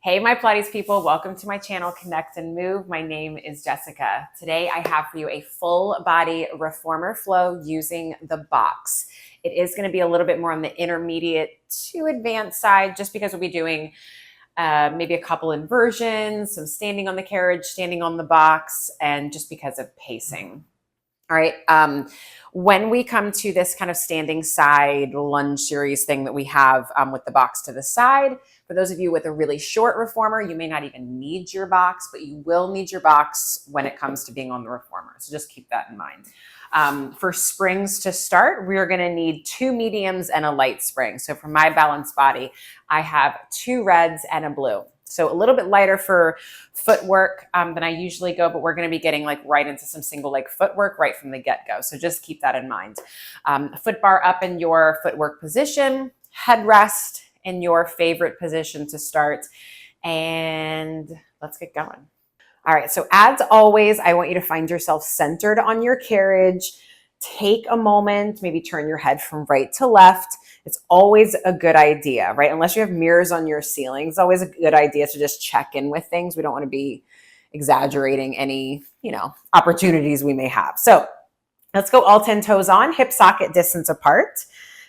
Hey, my Pilates people, welcome to my channel, Connect and Move. My name is Jessica. Today I have for you a full body reformer flow using the box. It is going to be a little bit more on the intermediate to advanced side, just because we'll be doing maybe a couple inversions, some standing on the carriage, standing on the box, and just because of pacing. All right. When we come to this kind of standing side lunge series thing that we have with the box to the side, for those of you with a really short reformer, you may not even need your box, but you will need your box when it comes to being on the reformer. So just keep that in mind. For springs to start, we are going to need 2 mediums and a light spring. So for my balanced body, I have 2 reds and a blue. So a little bit lighter for footwork than I usually go, but we're going to be getting like right into some single leg footwork right from the get-go. So just keep that in mind. Foot bar up in your footwork position, headrest in your favorite position to start, and let's get going. All right, so as always, I want you to find yourself centered on your carriage. Take a moment, maybe turn your head from right to left. It's always a good idea, right? Unless you have mirrors on your ceiling, it's always a good idea to just check in with things. We don't want to be exaggerating any, opportunities we may have. So let's go all 10 toes on, hip socket distance apart.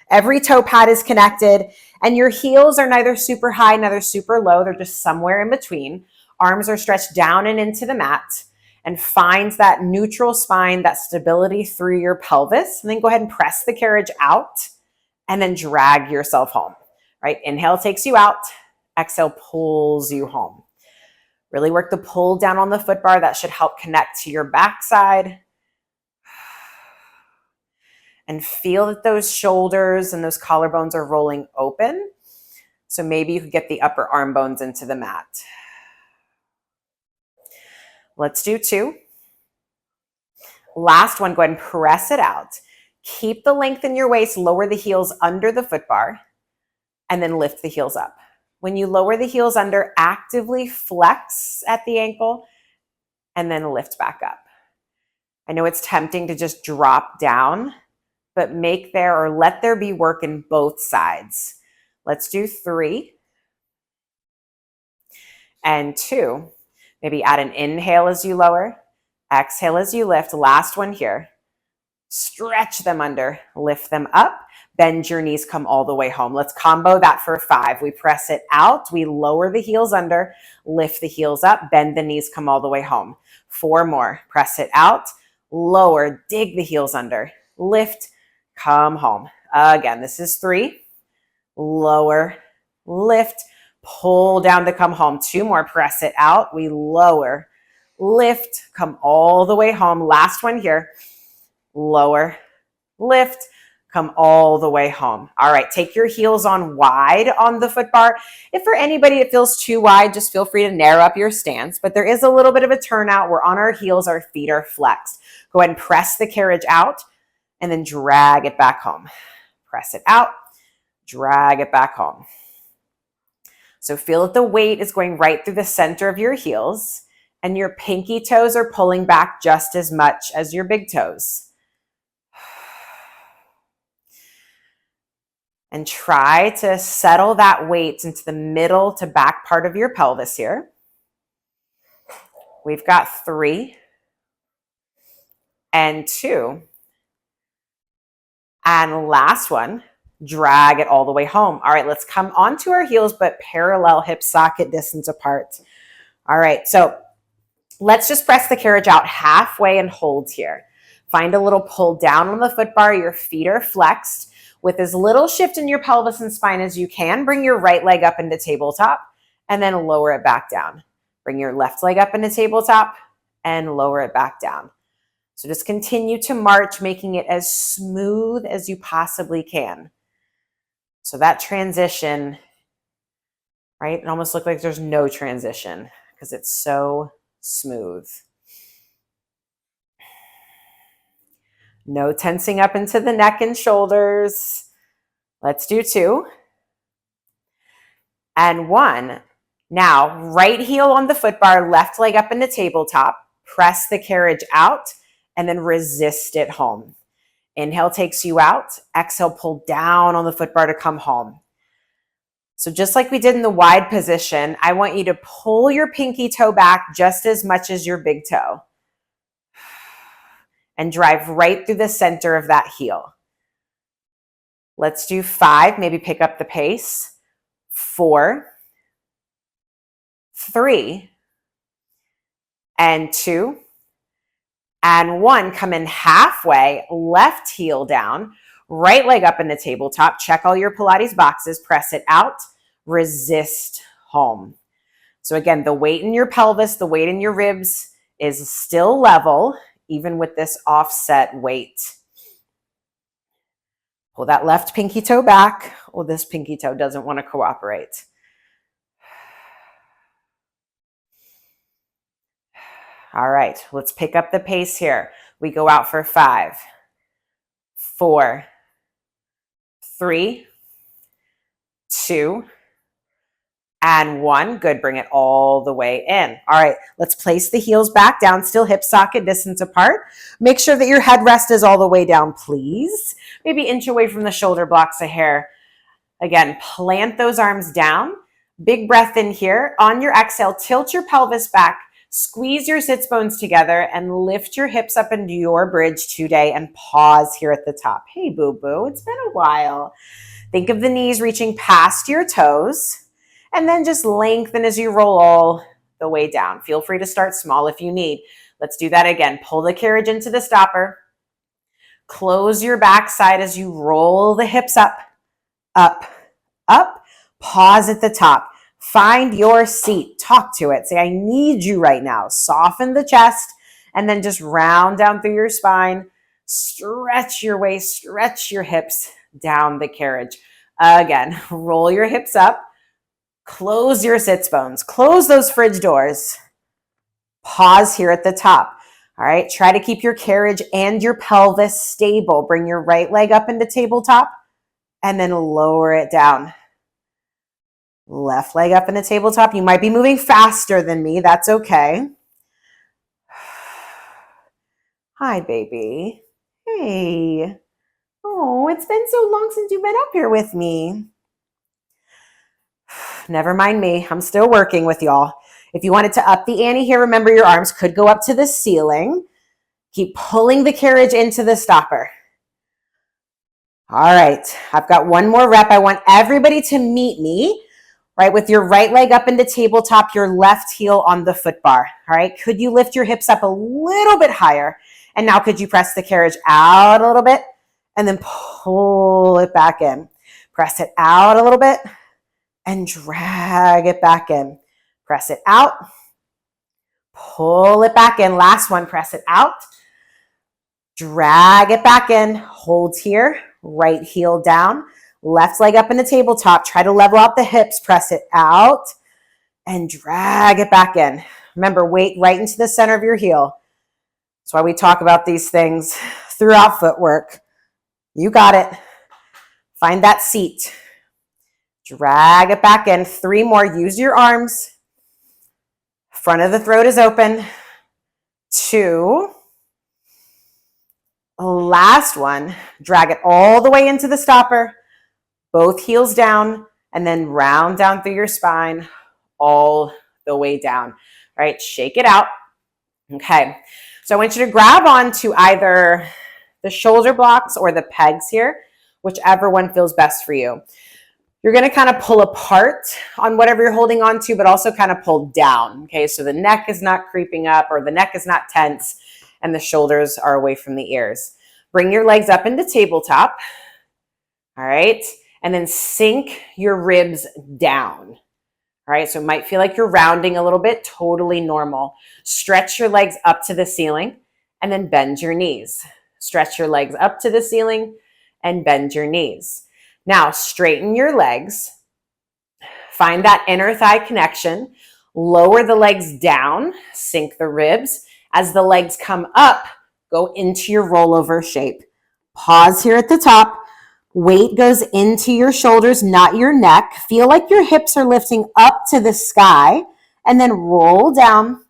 Every toe pad is connected, and your heels are neither super high, neither super low. They're just somewhere in between. Arms are stretched down and into the mat, and find that neutral spine, that stability through your pelvis. And then go ahead and press the carriage out and then drag yourself home, right? Inhale takes you out. Exhale pulls you home. Really work the pull down on the foot bar. That should help connect to your backside. And feel that those shoulders and those collarbones are rolling open. So maybe you could get the upper arm bones into the mat. Let's do 2. Last one, go ahead and press it out. Keep the length in your waist, lower the heels under the foot bar, and then lift the heels up. When you lower the heels under, actively flex at the ankle, and then lift back up. I know it's tempting to just drop down, but make there or let there be work in both sides. Let's do 3 and 2. Maybe add an inhale as you lower, exhale as you lift. Last one here. Stretch them under, lift them up, bend your knees, come all the way home. Let's combo that for 5. We press it out, we lower the heels under, lift the heels up, bend the knees, come all the way home. 4 more. Press it out, lower, dig the heels under, lift, come home. Again, this is 3. Lower, lift, pull down to come home. 2 more. Press it out. We lower, lift, come all the way home. Last one here. Lower, lift, come all the way home. All right, take your heels on wide on the foot bar. If for anybody it feels too wide, just feel free to narrow up your stance. But there is a little bit of a turnout. We're on our heels, our feet are flexed. Go ahead and press the carriage out and then drag it back home. Press it out, drag it back home. So feel that the weight is going right through the center of your heels, and your pinky toes are pulling back just as much as your big toes. And try to settle that weight into the middle to back part of your pelvis here. We've got 3 and 2. And last one, drag it all the way home. All right, let's come onto our heels, but parallel hip socket distance apart. All right, so let's just press the carriage out halfway and hold here. Find a little pull down on the foot bar. Your feet are flexed. With as little shift in your pelvis and spine as you can, bring your right leg up into tabletop and then lower it back down. Bring your left leg up into tabletop and lower it back down. So just continue to march, making it as smooth as you possibly can. So that transition, right? It almost looks like there's no transition because it's so smooth. No tensing up into the neck and shoulders. Let's do 2 and 1. Now, right heel on the foot bar, left leg up into tabletop. Press the carriage out and then resist it home. Inhale takes you out. Exhale, pull down on the foot bar to come home. So just like we did in the wide position, I want you to pull your pinky toe back just as much as your big toe and drive right through the center of that heel. Let's do 5, maybe pick up the pace. 4, 3, and 2, and 1. Come in halfway, left heel down, right leg up in the tabletop. Check all your Pilates boxes, press it out, resist home. So again, the weight in your pelvis, the weight in your ribs is still level, even with this offset weight. Pull that left pinky toe back. Oh, this pinky toe doesn't want to cooperate. All right, let's pick up the pace here. We go out for 5, 4, 3, 2, and 1. Good, bring it all the way in. All right, let's place the heels back down, still hip socket distance apart. Make sure that your headrest is all the way down, please. Maybe inch away from the shoulder blocks a hair. Again, plant those arms down. Big breath in here. On your exhale, tilt your pelvis back. Squeeze your sits bones together and lift your hips up into your bridge today and pause here at the top. Hey, boo-boo, it's been a while. Think of the knees reaching past your toes and then just lengthen as you roll all the way down. Feel free to start small if you need. Let's do that again. Pull the carriage into the stopper. Close your backside as you roll the hips up, up, up. Pause at the top. Find your seat. Talk to it. Say, I need you right now. Soften the chest and then just round down through your spine. Stretch your waist, stretch your hips down the carriage. Again, roll your hips up. Close your sits bones. Close those fridge doors. Pause here at the top. All right, try to keep your carriage and your pelvis stable. Bring your right leg up into tabletop and then lower it down. Left leg up in the tabletop. You might be moving faster than me. That's okay. Hi, baby. Hey. Oh, it's been so long since you've been up here with me. Never mind me. I'm still working with y'all. If you wanted to up the ante here, remember your arms could go up to the ceiling. Keep pulling the carriage into the stopper. All right. I've got one more rep. I want everybody to meet me. Right, with your right leg up into tabletop, your left heel on the foot bar. All right, could you lift your hips up a little bit higher? And now could you press the carriage out a little bit and then pull it back in? Press it out a little bit and drag it back in. Press it out, pull it back in. Last one, press it out, drag it back in. Hold here, right heel down. Left leg up in the tabletop. Try to level out the hips. Press it out and drag it back in. Remember, weight right into the center of your heel. That's why we talk about these things throughout footwork. You got it. Find that seat. Drag it back in. 3 more. Use your arms. Front of the throat is open. 2. Last one. Drag it all the way into the stopper. Both heels down, and then round down through your spine all the way down. All right, shake it out. Okay, so I want you to grab onto either the shoulder blocks or the pegs here, whichever one feels best for you. You're going to kind of pull apart on whatever you're holding on to, but also kind of pull down. Okay, so the neck is not creeping up or the neck is not tense and the shoulders are away from the ears. Bring your legs up into tabletop. All right. And then sink your ribs down. All right, so it might feel like you're rounding a little bit, totally normal. Stretch your legs up to the ceiling and then bend your knees. Stretch your legs up to the ceiling and bend your knees. Now, straighten your legs. Find that inner thigh connection. Lower the legs down, sink the ribs. As the legs come up, go into your rollover shape. Pause here at the top. Weight goes into your shoulders, not your neck. Feel like your hips are lifting up to the sky and then roll down,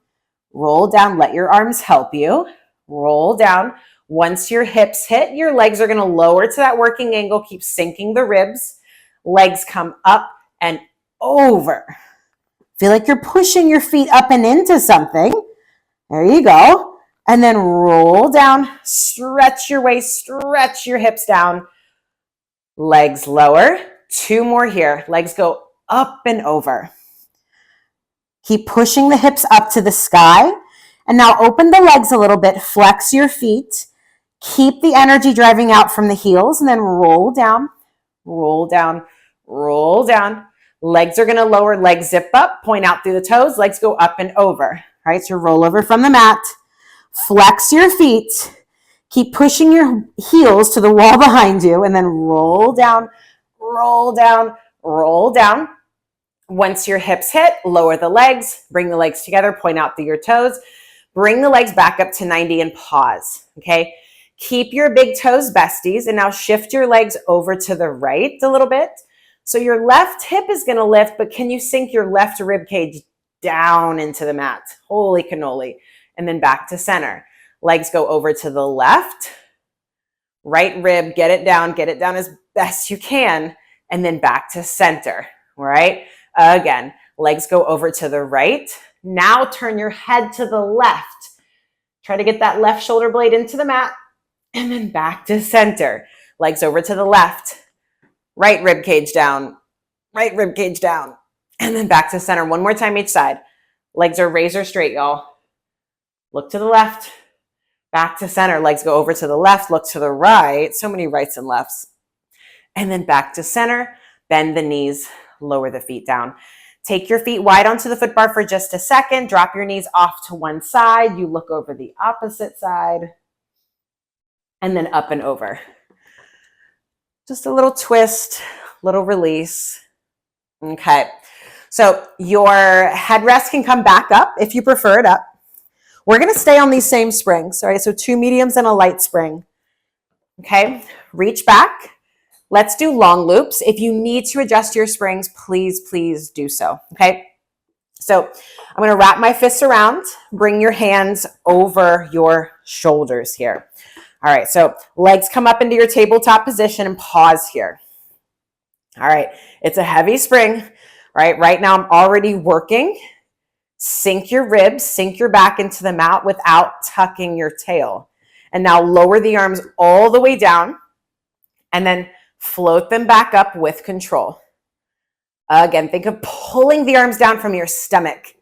let your arms help you. Roll down. Once your hips hit, your legs are going to lower to that working angle. Keep sinking the ribs. Legs come up and over. Feel like you're pushing your feet up and into something. There you go. And then roll down, stretch your waist, stretch your hips down. Legs lower. 2 more here. Legs go up and over. Keep pushing the hips up to the sky. And now open the legs a little bit. Flex your feet. Keep the energy driving out from the heels and then roll down, roll down, roll down. Legs are going to lower, legs zip up, point out through the toes, legs go up and over. All right, so roll over from the mat. Flex your feet. Keep pushing your heels to the wall behind you and then roll down, roll down, roll down. Once your hips hit, lower the legs, bring the legs together, point out through your toes. Bring the legs back up to 90 and pause, okay? Keep your big toes besties and now shift your legs over to the right a little bit. So your left hip is going to lift, but can you sink your left rib cage down into the mat? Holy cannoli. And then back to center. Legs go over to the left. Right rib, get it down as best you can. And then back to center, all right? Again, legs go over to the right. Now turn your head to the left. Try to get that left shoulder blade into the mat. And then back to center. Legs over to the left. Right rib cage down. Right rib cage down. And then back to center. One more time each side. Legs are razor straight, y'all. Look to the left. Back to center. Legs go over to the left. Look to the right. So many rights and lefts. And then back to center. Bend the knees. Lower the feet down. Take your feet wide onto the foot bar for just a second. Drop your knees off to one side. You look over the opposite side. And then up and over. Just a little twist, little release. Okay. So your headrest can come back up if you prefer it up. We're going to stay on these same springs. All right. So 2 mediums and a light spring. Okay. Reach back. Let's do long loops. If you need to adjust your springs, please do so. Okay. So I'm going to wrap my fists around. Bring your hands over your shoulders here. All right, so legs come up into your tabletop position and pause here. All right, it's a heavy spring, right? Right now I'm already working. Sink your ribs, sink your back into the mat without tucking your tail. And now lower the arms all the way down and then float them back up with control. Again, think of pulling the arms down from your stomach.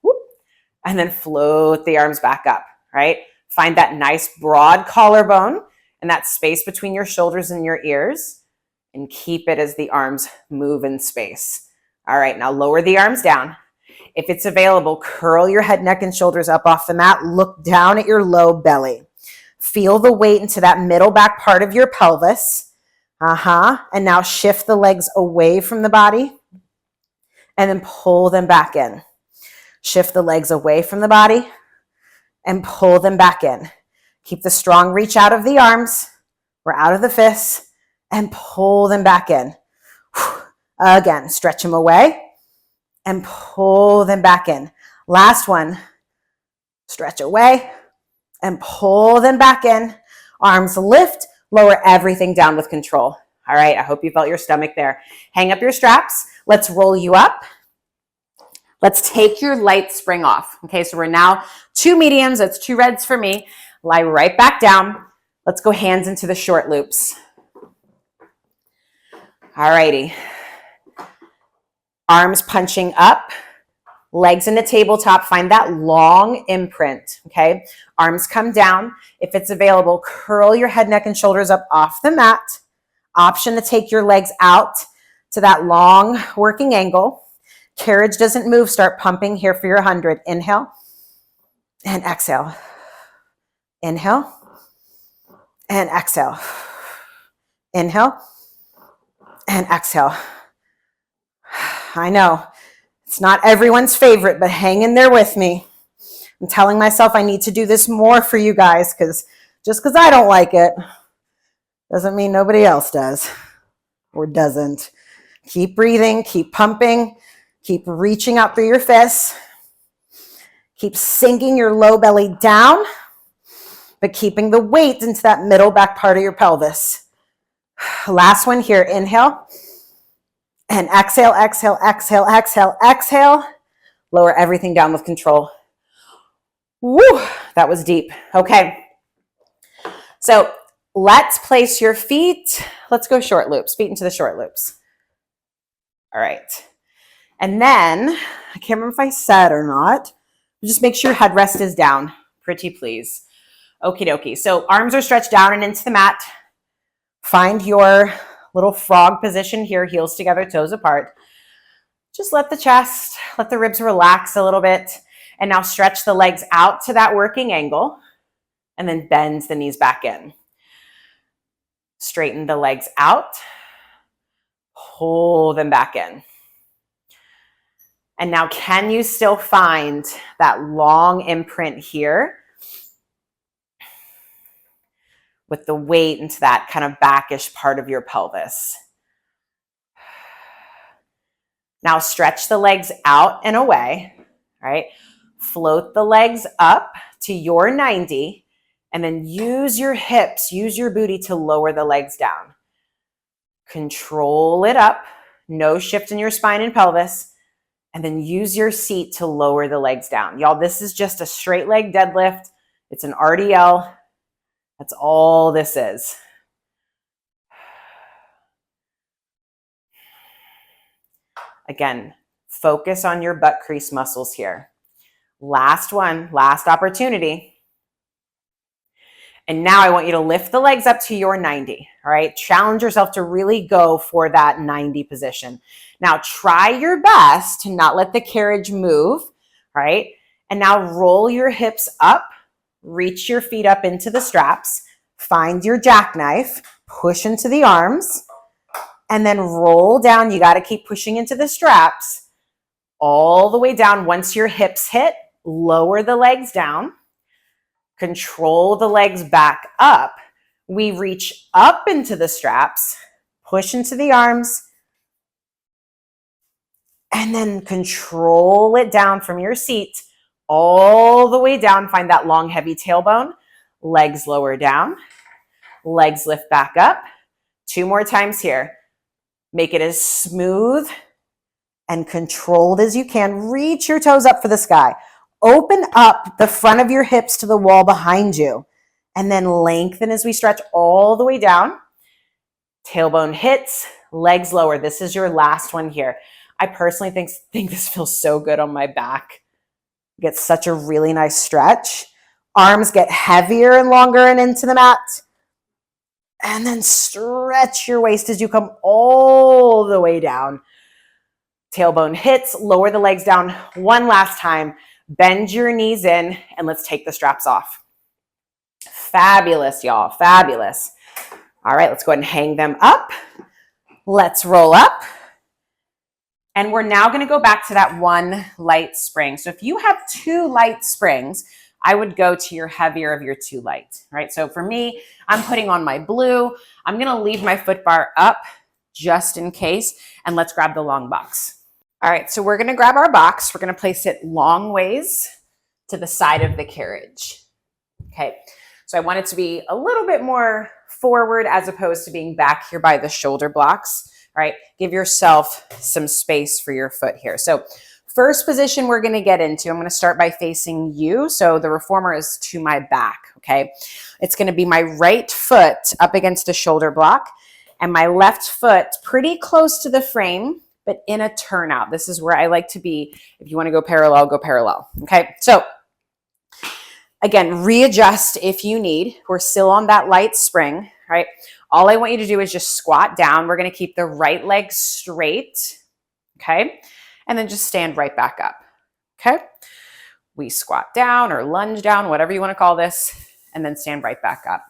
Whoop. And then float the arms back up, right? Find that nice broad collarbone and that space between your shoulders and your ears and keep it as the arms move in space. All right, now lower the arms down. If it's available, curl your head, neck, and shoulders up off the mat. Look down at your low belly. Feel the weight into that middle back part of your pelvis. And now shift the legs away from the body and then pull them back in. Shift the legs away from the body and pull them back in. Keep the strong reach out of the arms or out of the fists and pull them back in. Again, stretch them away and pull them back in. Last one. Stretch away and pull them back in. Arms lift, lower everything down with control. All right, I hope you felt your stomach there. Hang up your straps. Let's roll you up. Let's take your light spring off. Okay, so we're now 2 mediums. That's 2 reds for me. Lie right back down. Let's go hands into the short loops. All righty. Arms punching up. Legs in the tabletop. Find that long imprint. Okay, arms come down. If it's available, curl your head, neck, and shoulders up off the mat. Option to take your legs out to that long working angle. Carriage doesn't move. Start pumping here for your 100. Inhale and exhale. Inhale and exhale. Inhale and exhale. I know it's not everyone's favorite, but hang in there with me. I'm telling myself I need to do this more for you guys because just because I don't like it doesn't mean nobody else does or doesn't. Keep breathing, keep pumping. Keep reaching out through your fists. Keep sinking your low belly down, but keeping the weight into that middle back part of your pelvis. Last one here. Inhale And exhale, exhale, exhale, exhale, exhale. Lower everything down with control. Woo, that was deep. Okay. So let's place your feet. Let's go short loops, feet into the short loops. All right. And then, I can't remember if I said or not, just make sure your headrest is down. Pretty please. Okie dokie. So arms are stretched down and into the mat. Find your little frog position here, heels together, toes apart. Just let the chest, let the ribs relax a little bit. And now stretch the legs out to that working angle and then bend the knees back in. Straighten the legs out, pull them back in. And now can you still find that long imprint here with the weight into that kind of backish part of your pelvis? Now stretch the legs out and away, right? Float the legs up to your 90 and then use your hips, use your booty to lower the legs down. Control it up, no shift in your spine and pelvis, and then use your seat to lower the legs down. Y'all, this is just a straight leg deadlift. It's an RDL. That's all this is. Again, focus on your butt crease muscles here. Last one, last opportunity. And now I want you to lift the legs up to your 90, all right? Challenge yourself to really go for that 90 position. Now try your best to not let the carriage move, all right? And now roll your hips up, reach your feet up into the straps, find your jackknife, push into the arms, and then roll down. You got to keep pushing into the straps all the way down. Once your hips hit, lower the legs down. Control the legs back up. We reach up into the straps, push into the arms, and then control it down from your seat all the way down. Find that long, heavy tailbone. Legs lower down. Legs lift back up. 2 more times here. Make it as smooth and controlled as you can. Reach your toes up for the sky. Open up the front of your hips to the wall behind you. And then lengthen as we stretch all the way down. Tailbone hits, legs lower. This is your last one here. I personally think this feels so good on my back. Get such a really nice stretch. Arms get heavier and longer and into the mat. And then stretch your waist as you come all the way down. Tailbone hits, lower the legs down one last time. Bend your knees in and let's take the straps off. Fabulous, y'all, fabulous. All right, let's go ahead and hang them up. Let's roll up. And we're now gonna go back to that one light spring. So if you have 2 light springs, I would go to your heavier of your 2 light, right? So for me, I'm putting on my blue. I'm gonna leave my foot bar up just in case, and let's grab the long box. All right, so we're gonna grab our box. We're gonna place it long ways to the side of the carriage. Okay, so I want it to be a little bit more forward as opposed to being back here by the shoulder blocks, right? Give yourself some space for your foot here. So first position we're gonna get into, I'm gonna start by facing you. So the reformer is to my back, okay? It's gonna be my right foot up against the shoulder block and my left foot pretty close to the frame, but in a turnout. This is where I like to be. If you want to go parallel, okay? So again, readjust if you need. We're still on that light spring, right? All I want you to do is just squat down. We're going to keep the right leg straight, okay? And then just stand right back up, okay? We squat down or lunge down, whatever you want to call this, and then stand right back up.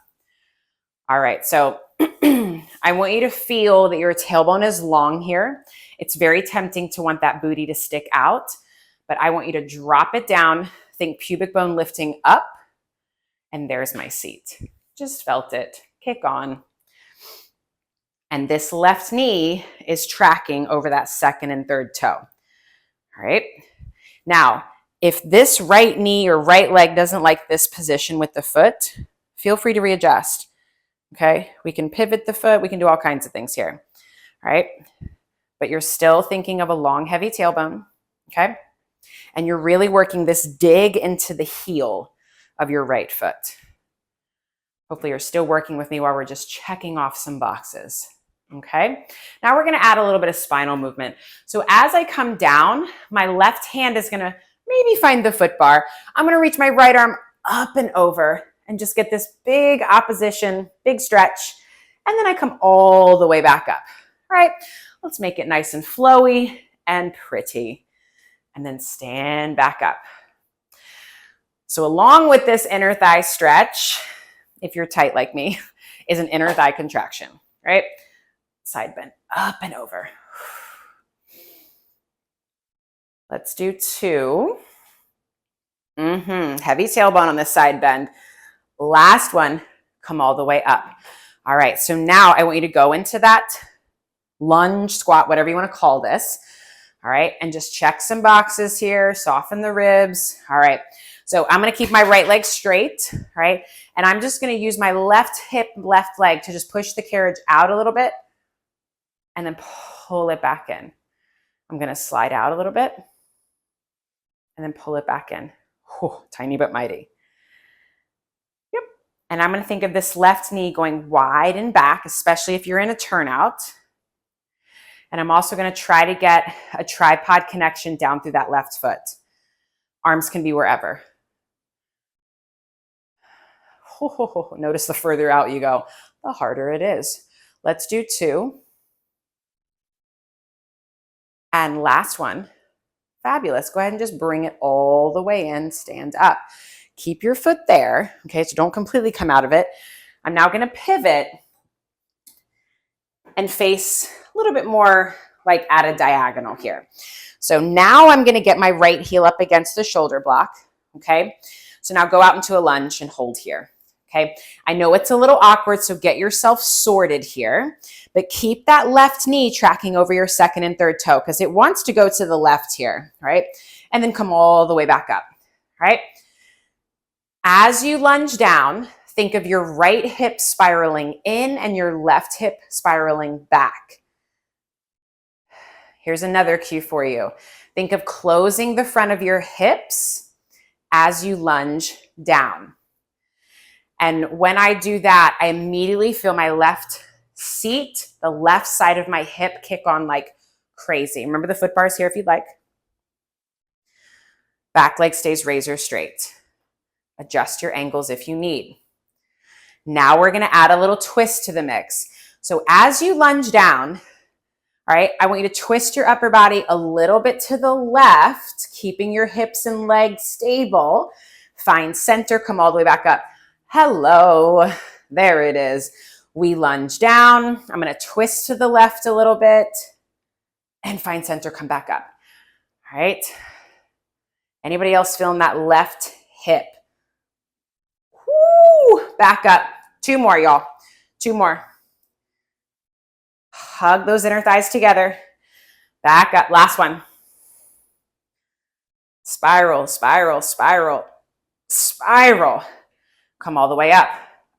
All right, so I want you to feel that your tailbone is long here. It's very tempting to want that booty to stick out, but I want you to drop it down. Think pubic bone lifting up, and there's my seat. Just felt it. Kick on. And this left knee is tracking over that second and third toe. All right. Now, if this right knee or right leg doesn't like this position with the foot, feel free to readjust. Okay. We can pivot the foot. We can do all kinds of things here. All right. but you're still thinking of a long, heavy tailbone, okay? And you're really working this dig into the heel of your right foot. Hopefully you're still working with me while we're just checking off some boxes, okay? Now we're gonna add a little bit of spinal movement. So as I come down, my left hand is gonna maybe find the foot bar. I'm gonna reach my right arm up and over and just get this big opposition, big stretch. And then I come all the way back up. All right, let's make it nice and flowy and pretty. And then stand back up. So along with this inner thigh stretch, if you're tight like me, is an inner thigh contraction, right? Side bend, up and over. Let's do 2. Heavy tailbone on this side bend. Last one, come all the way up. All right, so now I want you to go into that lunge, squat, whatever you want to call this. All right, and just check some boxes here, soften the ribs. All right, so I'm gonna keep my right leg straight, right? And I'm just gonna use my left hip, left leg to just push the carriage out a little bit and then pull it back in. I'm gonna slide out a little bit and then pull it back in. Whew, tiny but mighty. Yep, and I'm gonna think of this left knee going wide and back, especially if you're in a turnout. And I'm also going to try to get a tripod connection down through that left foot. Arms can be wherever. Notice the further out you go, the harder it is. Let's do 2. And last one. Fabulous. Go ahead and just bring it all the way in, stand up. Keep your foot there, okay? So don't completely come out of it. I'm now going to pivot and face a little bit more like at a diagonal here. So now I'm going to get my right heel up against the shoulder block, okay? So now go out into a lunge and hold here, okay? I know it's a little awkward, so get yourself sorted here, but keep that left knee tracking over your second and third toe because it wants to go to the left here, right? And then come all the way back up, right? As you lunge down, think of your right hip spiraling in and your left hip spiraling back. Here's another cue for you. Think of closing the front of your hips as you lunge down. And when I do that, I immediately feel my left seat, the left side of my hip kick on like crazy. Remember the foot bars here if you'd like. Back leg stays razor straight. Adjust your angles if you need. Now we're gonna add a little twist to the mix. So as you lunge down, all right, I want you to twist your upper body a little bit to the left, keeping your hips and legs stable. Find center, come all the way back up. Hello, there it is. We lunge down. I'm gonna twist to the left a little bit and find center, come back up. All right. Anybody else feeling that left hip? Woo, back up. 2 more, y'all. 2 more. Hug those inner thighs together. Back up. Last one. Spiral, spiral, spiral, spiral. Come all the way up.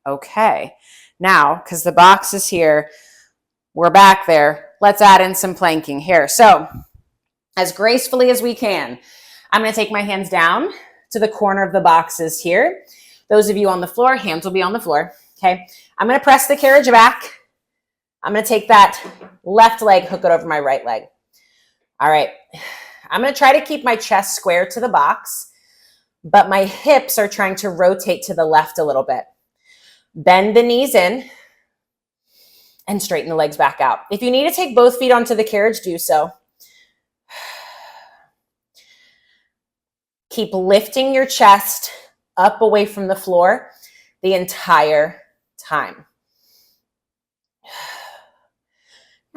Okay. Now, because the box is here, we're back there. Let's add in some planking here. So, as gracefully as we can, I'm going to take my hands down to the corner of the boxes here. Those of you on the floor, hands will be on the floor. Okay. I'm going to press the carriage back. I'm going to take that left leg, hook it over my right leg. All right. I'm going to try to keep my chest square to the box, but my hips are trying to rotate to the left a little bit. Bend the knees in and straighten the legs back out. If you need to take both feet onto the carriage, do so. Keep lifting your chest up away from the floor the entire time.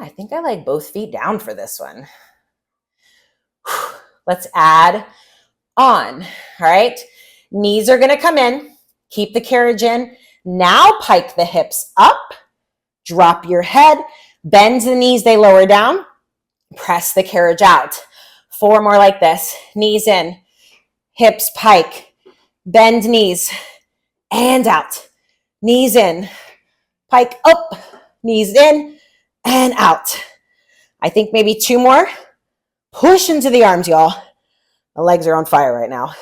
I think I like both feet down for this one. Let's add on, all right? Knees are gonna come in, keep the carriage in. Now pike the hips up, drop your head, bend the knees, they lower down, press the carriage out. 4 more like this, knees in, hips pike, bend knees, and out. Knees in, pike up, knees in, and out. I think maybe 2 more. Push into the arms, y'all. The legs are on fire right now.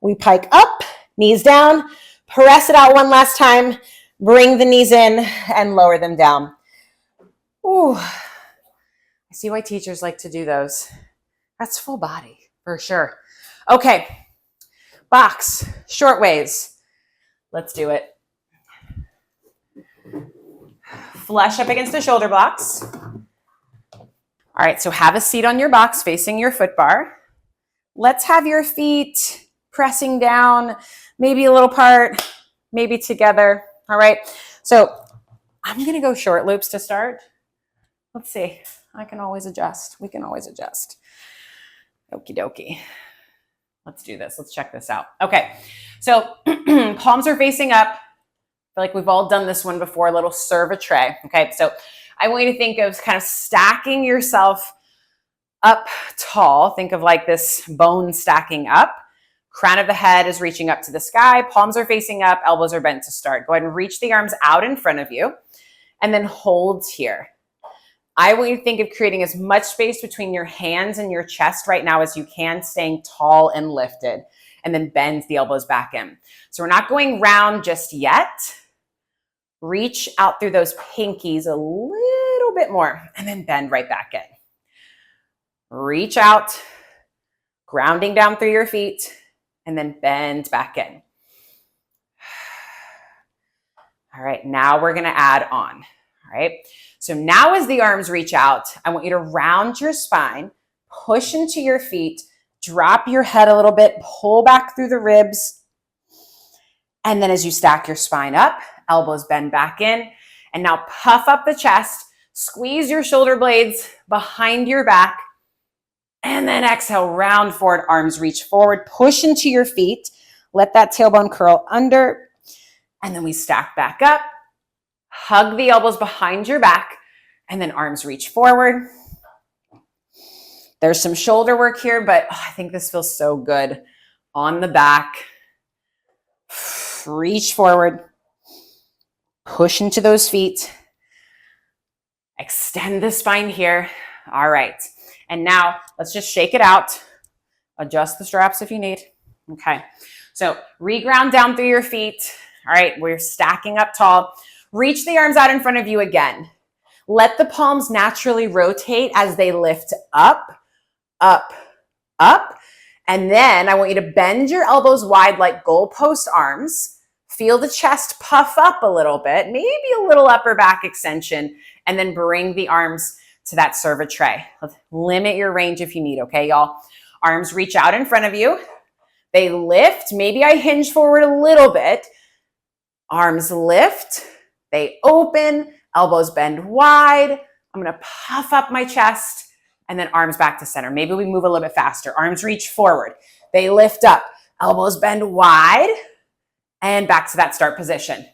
We pike up, knees down, press it out one last time, bring the knees in and lower them down. Ooh, I see why teachers like to do those. That's full body for sure. Okay, box, short ways. Let's do it. Flush up against the shoulder blocks. All right, so have a seat on your box facing your foot bar. Let's have your feet pressing down, maybe a little apart, maybe together. All right, so I'm gonna go short loops to start. Let's see, I can always adjust. We can always adjust. Okie dokie. Let's do this. Let's check this out. Okay, so palms are facing up. I feel like we've all done this one before, a little serve a tray. Okay, so I want you to think of kind of stacking yourself up tall. Think of like this bone stacking up. Crown of the head is reaching up to the sky. Palms are facing up. Elbows are bent to start. Go ahead and reach the arms out in front of you and then hold here. I want you to think of creating as much space between your hands and your chest right now as you can, staying tall and lifted, and then bend the elbows back in. So we're not going round just yet. Reach out through those pinkies a little bit more and then bend right back in. Reach out, grounding down through your feet, and then bend back in. All right, now we're gonna add on, all right? So now as the arms reach out, I want you to round your spine, push into your feet, drop your head a little bit, pull back through the ribs, and then as you stack your spine up, elbows bend back in, and now puff up the chest, squeeze your shoulder blades behind your back, and then exhale, round forward, arms reach forward, push into your feet, let that tailbone curl under, and then we stack back up, hug the elbows behind your back, and then arms reach forward. There's some shoulder work here, but I think this feels so good. On the back, reach forward, push into those feet, extend the spine here. All right. And now let's just shake it out. Adjust the straps if you need. Okay. So reground down through your feet. All right. We're stacking up tall. Reach the arms out in front of you again. Let the palms naturally rotate as they lift up, up, up. And then I want you to bend your elbows wide like goalpost arms. Feel the chest puff up a little bit, maybe a little upper back extension, and then bring the arms to that serve a tray. Limit your range if you need, okay, y'all? Arms reach out in front of you. They lift. Maybe I hinge forward a little bit. Arms lift. They open. Elbows bend wide. I'm going to puff up my chest and then arms back to center. Maybe we move a little bit faster. Arms reach forward. They lift up. Elbows bend wide and back to that start position.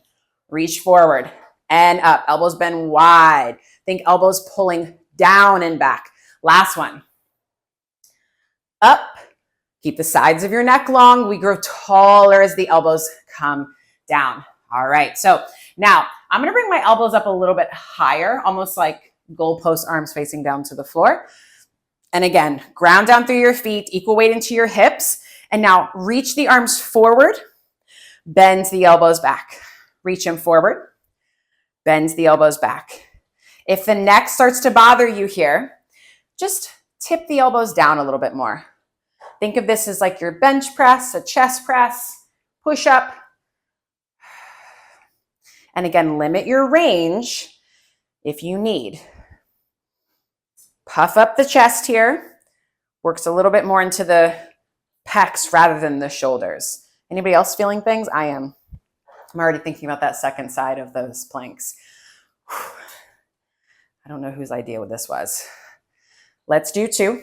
Reach forward and up. Elbows bend wide. Think elbows pulling down and back. Last one. Up. Keep the sides of your neck long. We grow taller as the elbows come down. All right. So now I'm going to bring my elbows up a little bit higher, almost like goalpost arms facing down to the floor. And again, ground down through your feet, equal weight into your hips. And now reach the arms forward, bend the elbows back. Reach them forward, bend the elbows back. If the neck starts to bother you here, just tip the elbows down a little bit more. Think of this as like your bench press, a chest press, push up. And again, limit your range if you need. Puff up the chest here. Works a little bit more into the pecs rather than the shoulders. Anybody else feeling things? I am. I'm already thinking about that second side of those planks. I don't know whose idea this was. Let's do 2.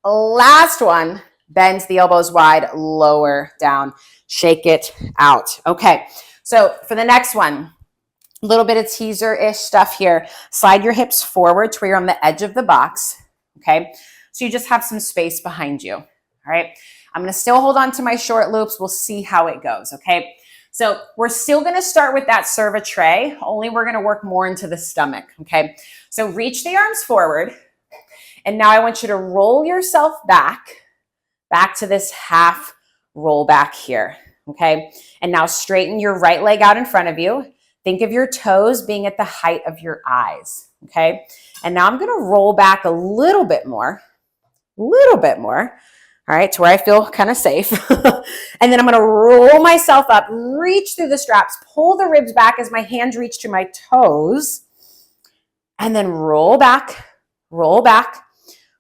Last one. Bend the elbows wide, lower down. Shake it out. Okay, so for the next one, a little bit of teaser-ish stuff here. Slide your hips forward to where you're on the edge of the box, okay? So you just have some space behind you, all right? I'm gonna still hold on to my short loops. We'll see how it goes, okay? So we're still going to start with that serve a tray, only we're going to work more into the stomach, okay? So reach the arms forward, and now I want you to roll yourself back to this half roll back here, okay? And now straighten your right leg out in front of you. Think of your toes being at the height of your eyes, okay? And now I'm going to roll back a little bit more, all right, to where I feel kind of safe. And then I'm going to roll myself up, reach through the straps, pull the ribs back as my hands reach to my toes, and then roll back, roll back,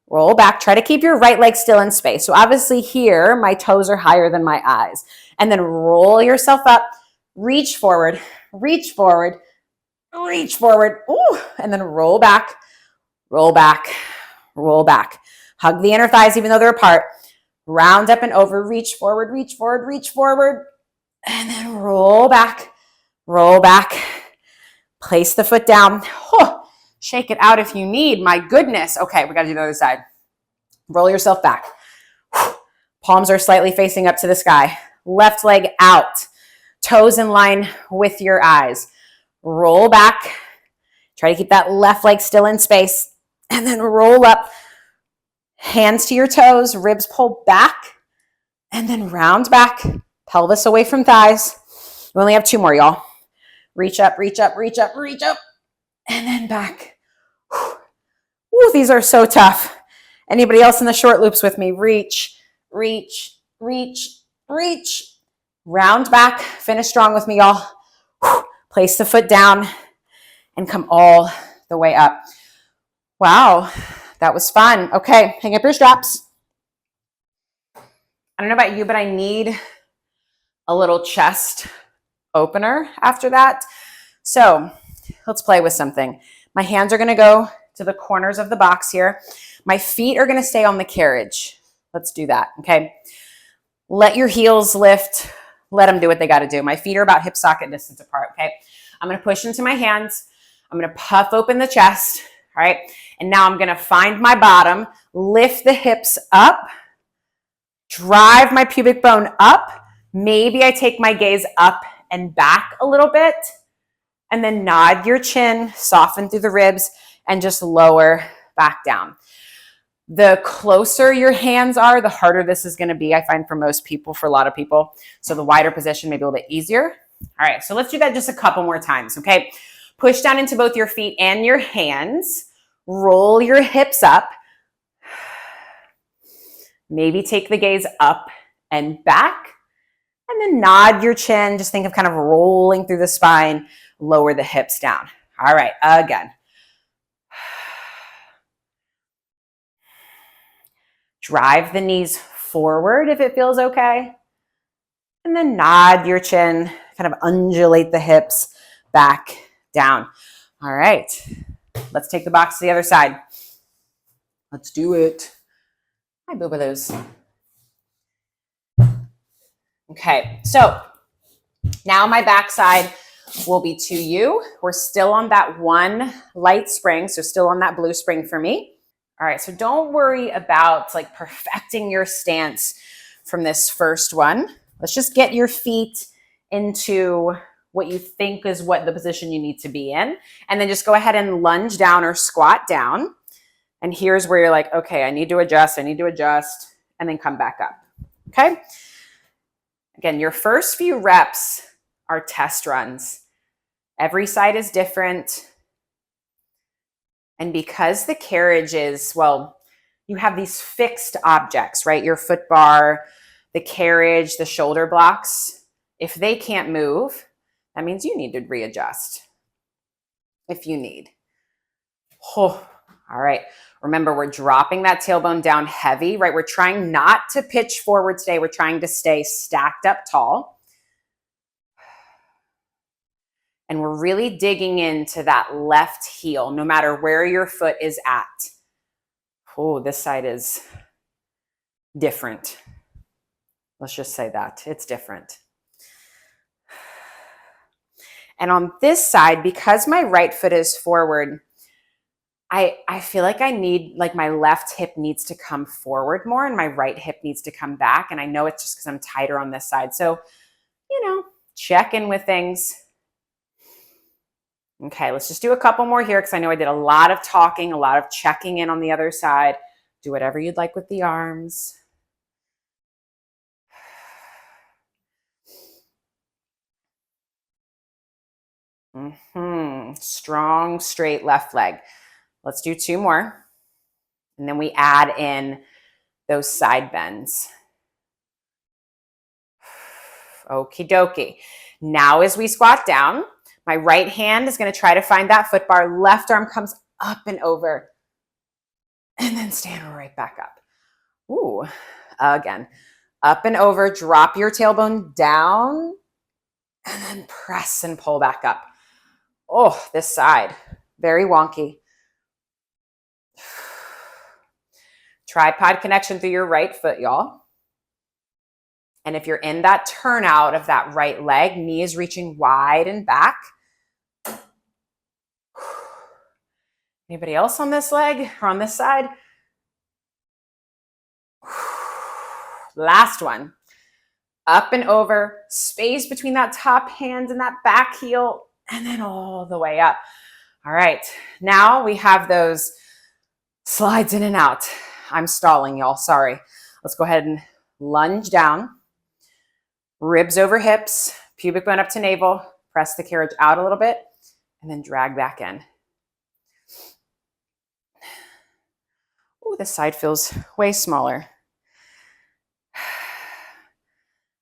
roll back. Try to keep your right leg still in space. So obviously here, my toes are higher than my eyes. And then roll yourself up, reach forward, reach forward, reach forward. Ooh, and then roll back, roll back, roll back. Hug the inner thighs even though they're apart. Round up and over, reach forward, reach forward, reach forward. And then roll back, roll back. Place the foot down. Oh, shake it out if you need. My goodness. Okay, we got to do the other side. Roll yourself back. Palms are slightly facing up to the sky. Left leg out. Toes in line with your eyes. Roll back. Try to keep that left leg still in space. And then roll up. Hands to your toes, ribs pull back, and then round back, pelvis away from thighs. We only have 2 more, y'all. Reach up, reach up, reach up, reach up, and then back. Whew, these are so tough. Anybody else in the short loops with me? Reach, reach, reach, reach. Round back, finish strong with me, y'all. Place the foot down and come all the way up. Wow. That was fun. Okay, hang up your straps. I don't know about you, but I need a little chest opener after that. So let's play with something. My hands are going to go to the corners of the box here. My feet are going to stay on the carriage. Let's do that, okay? Let your heels lift. Let them do what they got to do. My feet are about hip socket distance apart, okay? I'm going to push into my hands. I'm going to puff open the chest. All right, and now I'm gonna find my bottom, lift the hips up, drive my pubic bone up. Maybe I take my gaze up and back a little bit, and then nod your chin, soften through the ribs, and just lower back down. The closer your hands are, the harder this is gonna be, I find, for most people, for a lot of people. So the wider position may be a little bit easier. All right, so let's do that just a couple more times, okay? Push down into both your feet and your hands. Roll your hips up. Maybe take the gaze up and back. And then nod your chin. Just think of kind of rolling through the spine. Lower the hips down. All right, again. Drive the knees forward if it feels okay. And then nod your chin. Kind of undulate the hips back down. All right, let's take the box to the other side. Let's do it. Hi, boobaloo. Okay, so now my backside will be to you. We're still on that one light spring, so still on that blue spring for me. All right, so don't worry about like perfecting your stance from this first one. Let's just get your feet into what you think is what the position you need to be in. And then just go ahead and lunge down or squat down. And here's where you're like, okay, I need to adjust, and then come back up, okay? Again, your first few reps are test runs. Every side is different. And because the carriage is, well, you have these fixed objects, right? Your foot bar, the carriage, the shoulder blocks. If they can't move, that means you need to readjust if you need. Oh, all right. Remember, we're dropping that tailbone down heavy, right? We're trying not to pitch forward today. We're trying to stay stacked up tall. And we're really digging into that left heel, no matter where your foot is at. Oh, this side is different. Let's just say that. It's different. And on this side, because my right foot is forward, I feel like I need, like my left hip needs to come forward more and my right hip needs to come back. And I know it's just because I'm tighter on this side. So, Check in with things. Okay, let's just do a couple more here because I know I did a lot of talking, a lot of checking in on the other side. Do whatever you'd like with the arms. Strong, straight left leg. Let's do 2 more. And then we add in those side bends. Okie dokie. Now as we squat down, my right hand is going to try to find that foot bar. Left arm comes up and over. And then stand right back up. Ooh, again. Up and over, drop your tailbone down, and then press and pull back up. Oh, this side, very wonky. Tripod connection through your right foot, y'all. And if you're in that turnout of that right leg, knee is reaching wide and back. Anybody else on this leg or on this side? Last one. Up and over, space between that top hand and that back heel, and then all the way up. All right, now we have those slides in and out. I'm stalling, y'all, sorry. Let's go ahead and lunge down. Ribs over hips, pubic bone up to navel. Press the carriage out a little bit, and then drag back in. Oh, this side feels way smaller.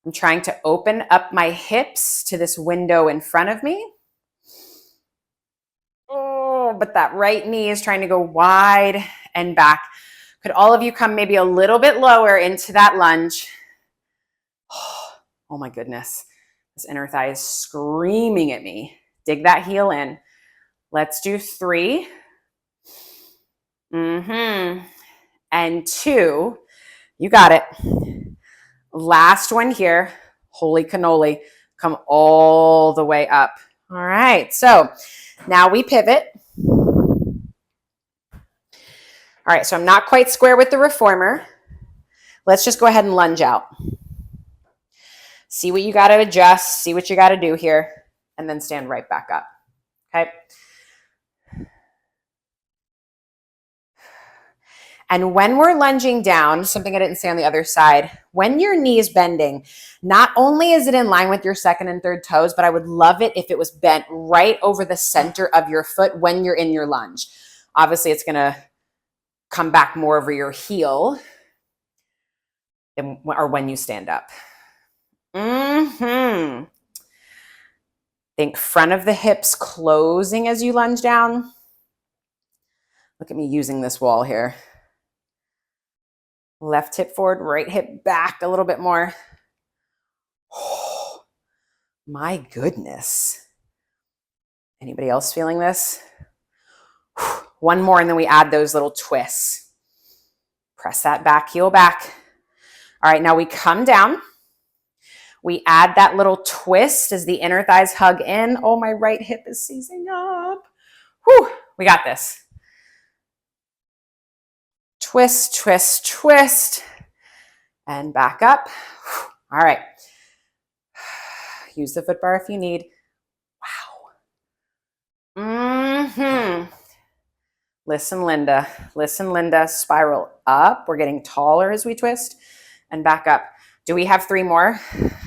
I'm trying to open up my hips to this window in front of me. Oh, but that right knee is trying to go wide and back. Could all of you come maybe a little bit lower into that lunge? Oh my goodness. This inner thigh is screaming at me. Dig that heel in. Let's do 3. And 2. You got it. Last one here. Holy cannoli. Come all the way up. All right. So now we pivot. All right. So I'm not quite square with the reformer. Let's just go ahead and lunge out. See what you got to adjust. See what you got to do here. And then stand right back up. Okay. And when we're lunging down, something I didn't say on the other side, when your knee is bending, not only is it in line with your second and third toes, but I would love it if it was bent right over the center of your foot when you're in your lunge. Obviously, it's going to come back more over your heel or when you stand up. Think front of the hips closing as you lunge down. Look at me using this wall here. Left hip forward, right hip back a little bit more. Oh, my goodness. Anybody else feeling this? One more, and then we add those little twists. Press that back heel back. All right, now we come down. We add that little twist as the inner thighs hug in. Oh, my right hip is seizing up. Whew, we got this. Twist, twist, twist, and back up. All right. Use the foot bar if you need. Wow. Listen, Linda. Listen, Linda. Spiral up. We're getting taller as we twist and back up. Do we have 3 more?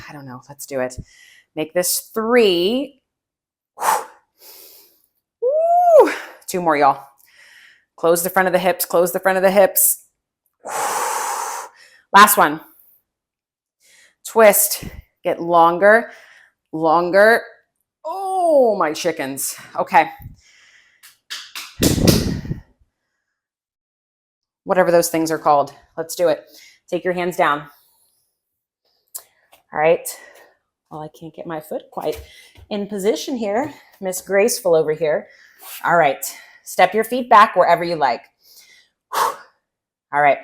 I don't know. Let's do it. Make this 3. Woo. 2 more, y'all. Close the front of the hips, close the front of the hips. Last one. Twist, get longer, longer. Oh, my chickens. Okay. Whatever those things are called. Let's do it. Take your hands down. All right. Well, I can't get my foot quite in position here. Miss Graceful over here. All right. Step your feet back wherever you like. All right.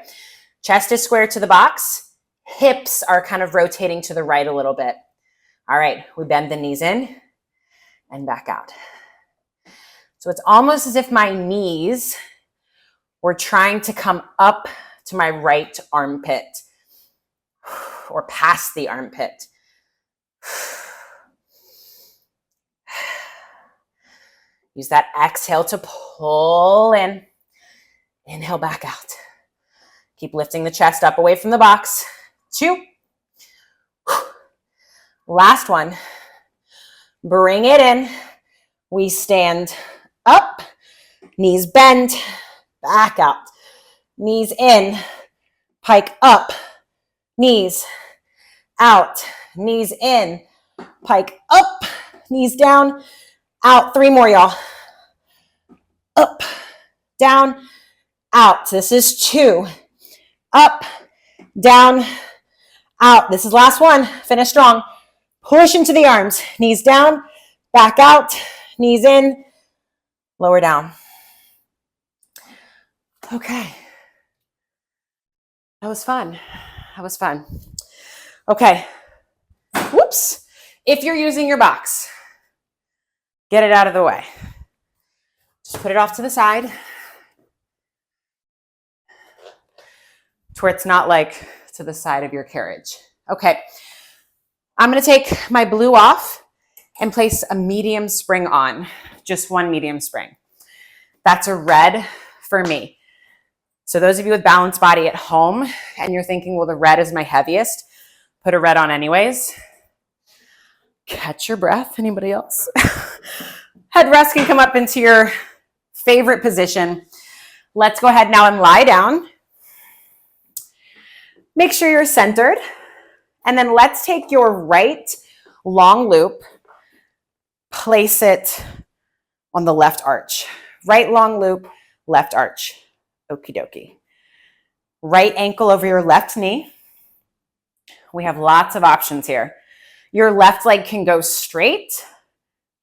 Chest is square to the box. Hips are kind of rotating to the right a little bit. All right. We bend the knees in and back out. So it's almost as if my knees were trying to come up to my right armpit or past the armpit. Use that exhale to pull in. Inhale back out. Keep lifting the chest up away from the box. 2. Last one. Bring it in. We stand up, knees bend, back out. Knees in, pike up, knees out, knees in, pike up, knees down, out. 3 more, y'all. Up, down, out. This is 2. Up, down, out. This is last one. Finish strong. Push into the arms. Knees down, back out, knees in, lower down. Okay. That was fun. That was fun. Okay. Whoops. If you're using your box, get it out of the way. Just put it off to the side to where it's not like to the side of your carriage. Okay. I'm going to take my blue off and place a medium spring on. Just one medium spring. That's a red for me. So those of you with balanced body at home and you're thinking, well, the red is my heaviest, put a red on anyways. Catch your breath. Anybody else? Headrest can come up into your favorite position. Let's go ahead now and lie down. Make sure you're centered. And then let's take your right long loop, place it on the left arch. Right long loop, left arch. Okie dokie. Right ankle over your left knee. We have lots of options here. Your left leg can go straight.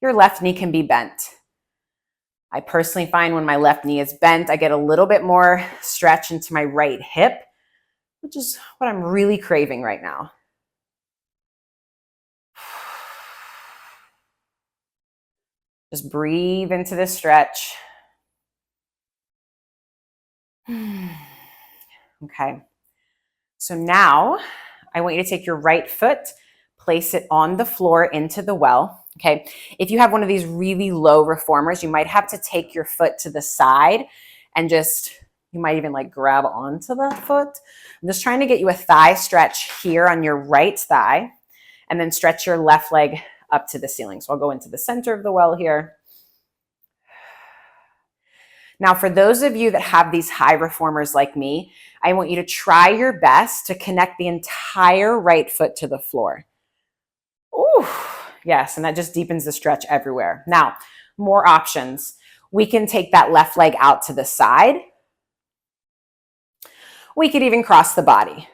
Your left knee can be bent. I personally find when my left knee is bent, I get a little bit more stretch into my right hip, which is what I'm really craving right now. Just breathe into this stretch. Okay. So now I want you to take your right foot, place it on the floor into the well. Okay. If you have one of these really low reformers, you might have to take your foot to the side and you might even like grab onto that foot. I'm just trying to get you a thigh stretch here on your right thigh and then stretch your left leg up to the ceiling. So I'll go into the center of the well here. Now, for those of you that have these high reformers like me, I want you to try your best to connect the entire right foot to the floor. Ooh, yes, and that just deepens the stretch everywhere. Now, more options. We can take that left leg out to the side. We could even cross the body.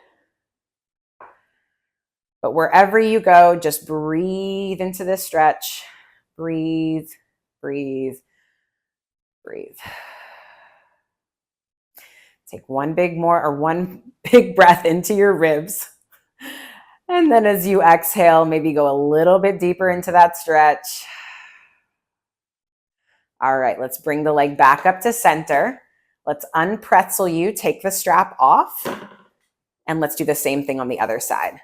But wherever you go, just breathe into this stretch. Breathe, breathe, breathe. Take one big breath into your ribs. And then as you exhale, maybe go a little bit deeper into that stretch. All right, let's bring the leg back up to center. Let's unpretzel you, take the strap off, and let's do the same thing on the other side.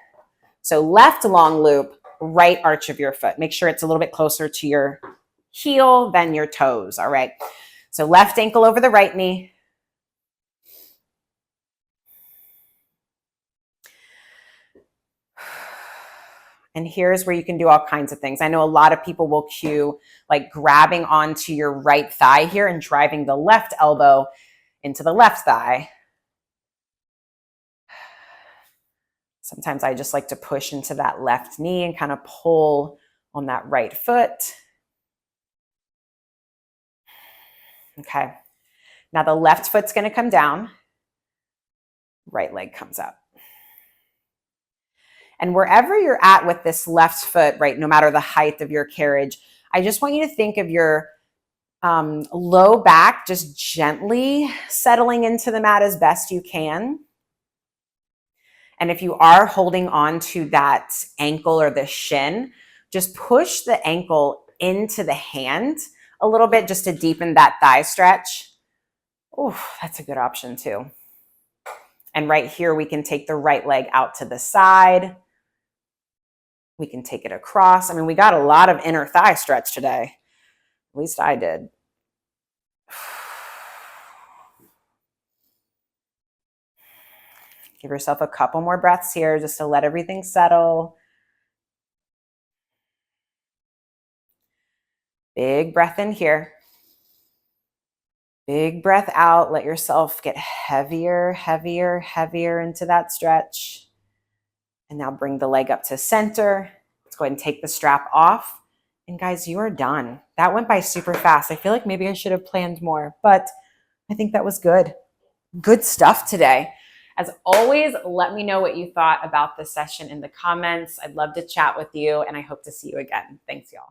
So left long loop, right arch of your foot. Make sure it's a little bit closer to your heel than your toes, all right? So left ankle over the right knee. And here's where you can do all kinds of things. I know a lot of people will cue like grabbing onto your right thigh here and driving the left elbow into the left thigh. Sometimes I just like to push into that left knee and kind of pull on that right foot. Okay. Now the left foot's going to come down. Right leg comes up. And wherever you're at with this left foot, right, no matter the height of your carriage, I just want you to think of your low back just gently settling into the mat as best you can. And if you are holding on to that ankle or the shin, just push the ankle into the hand a little bit just to deepen that thigh stretch. Oh, that's a good option too. And right here, we can take the right leg out to the side. We can take it across. I mean, we got a lot of inner thigh stretch today. least I did. Give yourself a couple more breaths here just to let everything settle. Big breath in here. Big breath out. Let yourself get heavier, heavier, heavier into that stretch. And now bring the leg up to center. Let's go ahead and take the strap off. And guys, you are done. That went by super fast. I feel like maybe I should have planned more, but I think that was good. Good stuff today. As always, let me know what you thought about this session in the comments. I'd love to chat with you, and I hope to see you again. Thanks, y'all.